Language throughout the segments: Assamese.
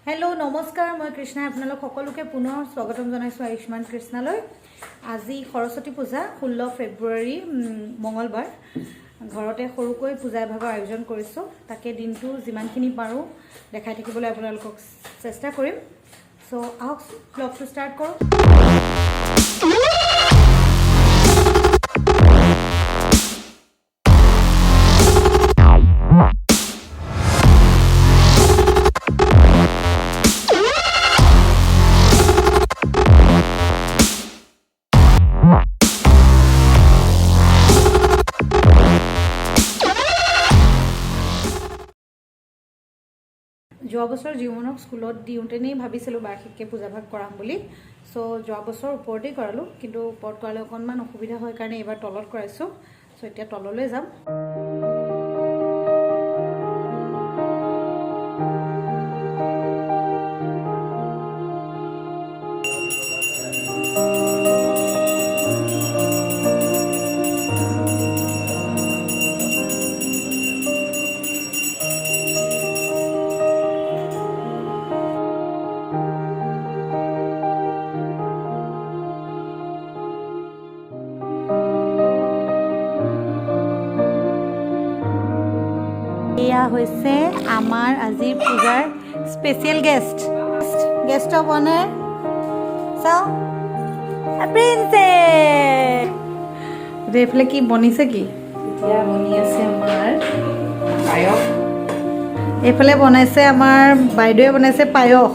हेलो नमस्कार मैं कृष्णा आपनालोक सकलोके पुनः स्वागतम जनाइছো आयुष्मान कृष्णालय। আজি सरस्वती पूजा 16 फेब्रुवारी मंगलबार घरते सरुকৈ पूजा भागৰ आयोजन কৰিছো। ताके दिनটো जिमानখিনি पारो দেখাই থাকিবলৈ আপোনালোকক চেষ্টা কৰিম। সো আহক ব্লগটো স্টাৰ্ট কৰো। যোৱা বছৰ জীৱনক স্কুলত দিওঁতেনেই ভাবিছিলোঁ বাৰ্ষিককৈ পূজা ভাগ কৰাম বুলি। সো যোৱা বছৰ ওপৰতেই কৰালোঁ, কিন্তু ওপৰত কৰালে অকণমান অসুবিধা হয় কাৰণে এইবাৰ তলত কৰাইছোঁ। সো এতিয়া তললৈ যাম। এয়া হৈছে আমাৰ আজিৰ পূজাৰ স্পেচিয়েল গেষ্ট অফ অনাৰ চাও প্ৰিন্সেছ। এইফালে কি বনিছে কি? এতিয়া বনি আছে আমাৰ পায়স। এইফালে বনাইছে আমাৰ বাইদেৱে বনাইছে পায়স,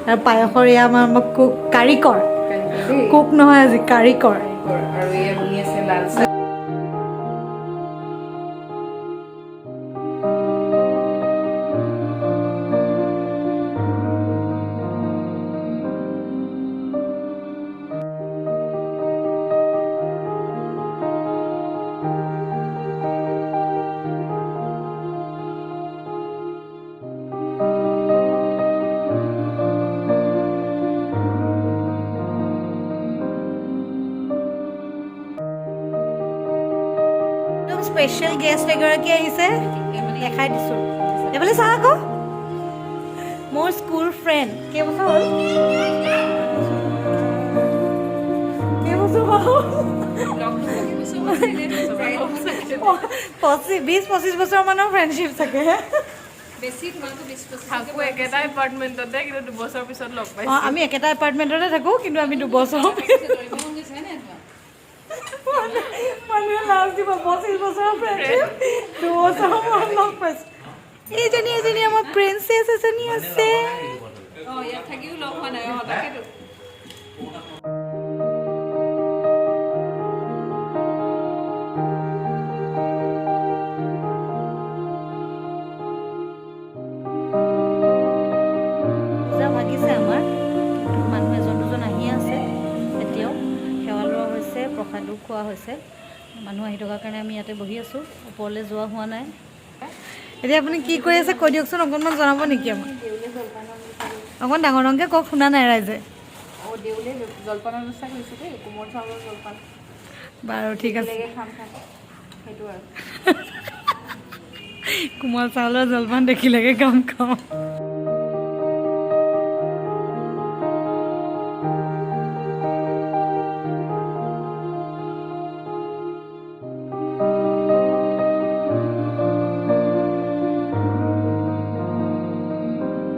আৰু পায়সৰ এয়া আমাৰ কুক কাৰিকৰ, কুক নহয় আজি কাৰিকৰ। আৰু এয়া বনি আছে লাল চাহ। স্পেচিয়েল গেষ্ট এগৰাকী আহিছে, দেখাই দিছোঁ। এইফালে চাহ আকৌ, মোৰ স্কুল ফ্ৰেণ্ড। কেইবছৰ হ'ল? 20-25 বছৰ মানৰ ফ্ৰেণ্ডশ্বিপ চাগে। আমি একেটা এপাৰ্টমেণ্টতে থাকোঁ, কিন্তু আমি 2 বছৰ মানুহে লাজ দিব। 25 বছৰৰ ফ্ৰেণ্ডশ্বিপ 2 বছৰ মূৰত লগ পাইছোঁ। এইজনী আমাৰ প্ৰিন্সেছ এজনী আছে। পূজা ভাগিছে আমাৰ, কিন্তু মানুহ এজন দুজন আহি আছে। এতিয়াও সেৱা লোৱা হৈছে, প্ৰসাদো খোৱা হৈছে। মানুহ আহি থকাৰ কাৰণে আমি ইয়াতে বহি আছোঁ, ওপৰলৈ যোৱা হোৱা নাই। এতিয়া আপুনি কি কৰি আছে কৈ দিয়কচোন, অকণমান জনাব নেকি আমাক? অকণমান ডাঙৰ ডাঙৰকৈ কওক, শুনা নাই ৰাইজে। জলপান অনুষ্ঠান কৰিছোঁ দেই, কোমল চাউলৰ জলপান। বাৰু ঠিক আছে। সেইটো আৰু কোমল চাউলৰ জলপান দেখিলেগে কাম খাওঁ।